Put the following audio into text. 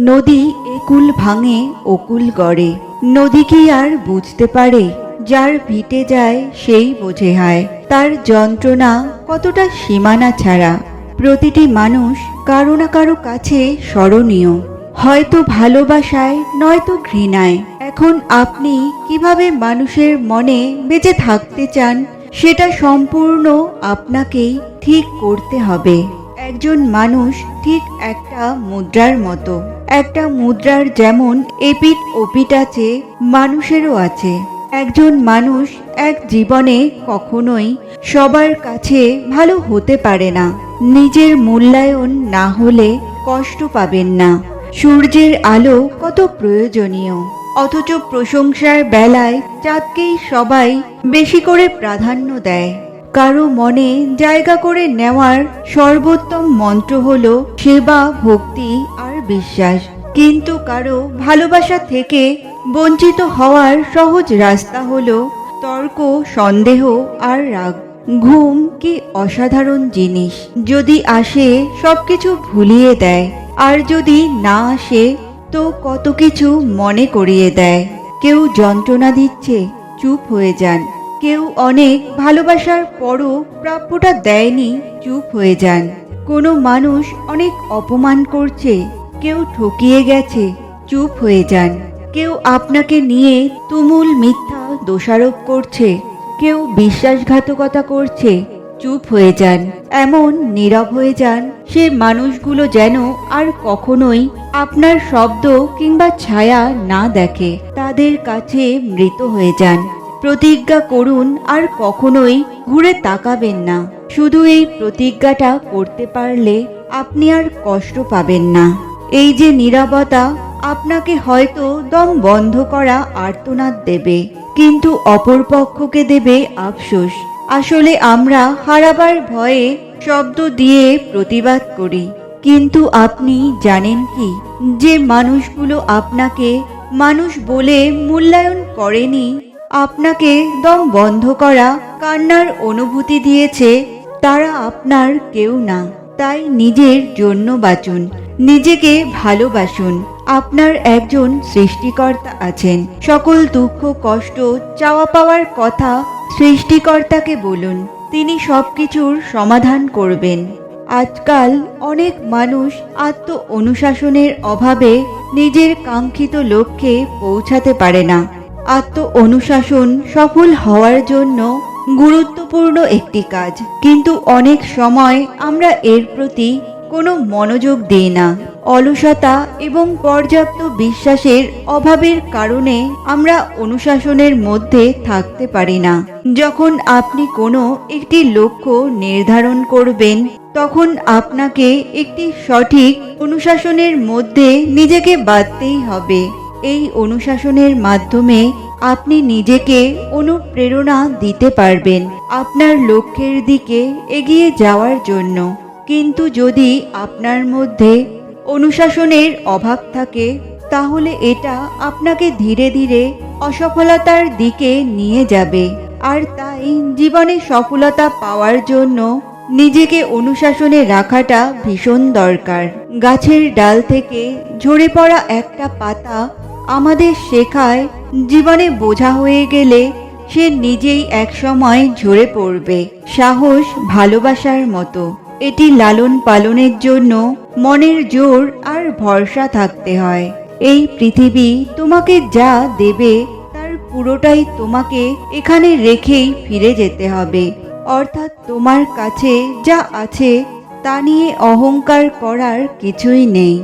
নদী একুল ভাঙে ওকুল গড়ে। নদী কি আর বুঝতে পারে? যার ভিটে যায় সেই বোঝে হায় তার যন্ত্রণা কতটা সীমানা ছাড়া। প্রতিটি মানুষ কারো না কারো কাছে স্মরণীয়, হয়তো ভালোবাসায় নয়তো ঘৃণায়। এখন আপনি কিভাবে মানুষের মনে বেঁচে থাকতে চান সেটা সম্পূর্ণ আপনাকেই ঠিক করতে হবে। একজন মানুষ ঠিক একটা মুদ্রার মতো। একটা মুদ্রার যেমন এপিঠ ওপিঠ আছে, মানুষেরও আছে। একজন মানুষ এক জীবনে কখনোই সবার কাছে ভালো হতে পারে না। নিজের মূল্যায়ন না হলে কষ্ট পাবেন না। সূর্যের আলো কত প্রয়োজনীয়, অথচ প্রশংসার বেলায় চাঁদকেই সবাই বেশি করে প্রাধান্য দেয়। কারো মনে জায়গা করে নেওয়ার সর্বোত্তম মন্ত্র হলো সেবা, ভক্তি আর বিশ্বাস। কিন্তু কারো ভালোবাসা থেকে বঞ্চিত হওয়ার সহজ রাস্তা হলো তর্ক, সন্দেহ আর রাগ। ঘুম কি অসাধারণ জিনিস, যদি আসে সবকিছু ভুলিয়ে দেয়, আর যদি না আসে তো কত কিছু মনে করিয়ে দেয়। কেউ যন্ত্রণা দিচ্ছে, চুপ হয়ে যান। কেউ অনেক ভালোবাসার পরও প্রাপ্যটা দেয়নি, চুপ হয়ে যান। কোনো মানুষ অনেক অপমান করছে, কেউ ঠকিয়ে গেছে, চুপ হয়ে যান। কেউ আপনাকে নিয়ে তুমুল মিথ্যা দোষারোপ করছে, কেউ বিশ্বাসঘাতকতা করছে, চুপ হয়ে যান। এমন নীরব হয়ে যান সে মানুষগুলো যেন আর কখনোই আপনার শব্দ কিংবা ছায়া না দেখে। তাদের কাছে মৃত হয়ে যান। প্রতিজ্ঞা করুন আর কখনোই ঘুরে তাকাবেন না। শুধু এই প্রতিজ্ঞাটা করতে পারলে আপনি আর কষ্ট পাবেন না। এই যে নীরবতা আপনাকে হয়তো দম বন্ধ করা আর্তনাদ দেবে, কিন্তু অপর পক্ষকে দেবে আফসোস। আসলে আমরা হারাবার ভয়ে শব্দ দিয়ে প্রতিবাদ করি, কিন্তু আপনি জানেন কি, যে মানুষগুলো আপনাকে মানুষ বলে মূল্যায়ন করেনি, আপনাকে দম বন্ধ করা কান্নার অনুভূতি দিয়েছে, তারা আপনার কেউ না। তাই নিজের জন্য বাঁচুন, নিজেকে ভালোবাসুন। আপনার একজন সৃষ্টিকর্তা আছেন। সকল দুঃখ, কষ্ট, চাওয়া পাওয়ার কথা সৃষ্টিকর্তাকে বলুন, তিনি সবকিছুর সমাধান করবেন। আজকাল অনেক মানুষ আত্ম অনুশাসনের অভাবে নিজের কাঙ্ক্ষিত লক্ষ্যে পৌঁছাতে পারে না। আত্ম অনুশাসন সফল হওয়ার জন্য গুরুত্বপূর্ণ একটি কাজ, কিন্তু অনেক সময় আমরা এর প্রতি কোনো মনোযোগ দিই না। অলসতা এবং পর্যাপ্ত বিশ্বাসের অভাবের কারণে আমরা অনুশাসনের মধ্যে থাকতে পারি না। যখন আপনি কোনো একটি লক্ষ্য নির্ধারণ করবেন, তখন আপনাকে একটি সঠিক অনুশাসনের মধ্যে নিজেকে বাঁধতেই হবে। এই অনুশাসনের মাধ্যমে আপনি নিজেকে অনুপ্রেরণা দিতে পারবেন আপনার লক্ষ্যের দিকে এগিয়ে যাওয়ার জন্য। কিন্তু যদি আপনার মধ্যে অনুশাসনের অভাব থাকে, তাহলে এটা আপনাকে ধীরে ধীরে অসফলতার দিকে নিয়ে যাবে। আর তাই জীবনে সফলতা পাওয়ার জন্য নিজেকে অনুশাসনে রাখাটা ভীষণ দরকার। গাছের ডাল থেকে ঝরে পড়া একটা পাতা আমাদের শেখায়, জীবনে বোঝা হয়ে গেলে সে নিজেই একসময় ঝরে পড়বে। সাহস ভালোবাসার মতো, এটি লালন পালনের জন্য মনের জোর আর ভরসা থাকতে হয়। এই পৃথিবী তোমাকে যা দেবে তার পুরোটাই তোমাকে এখানে রেখেই ফিরে যেতে হবে। অর্থাৎ তোমার কাছে যা আছে তা নিয়ে অহংকার করার কিছুই নেই।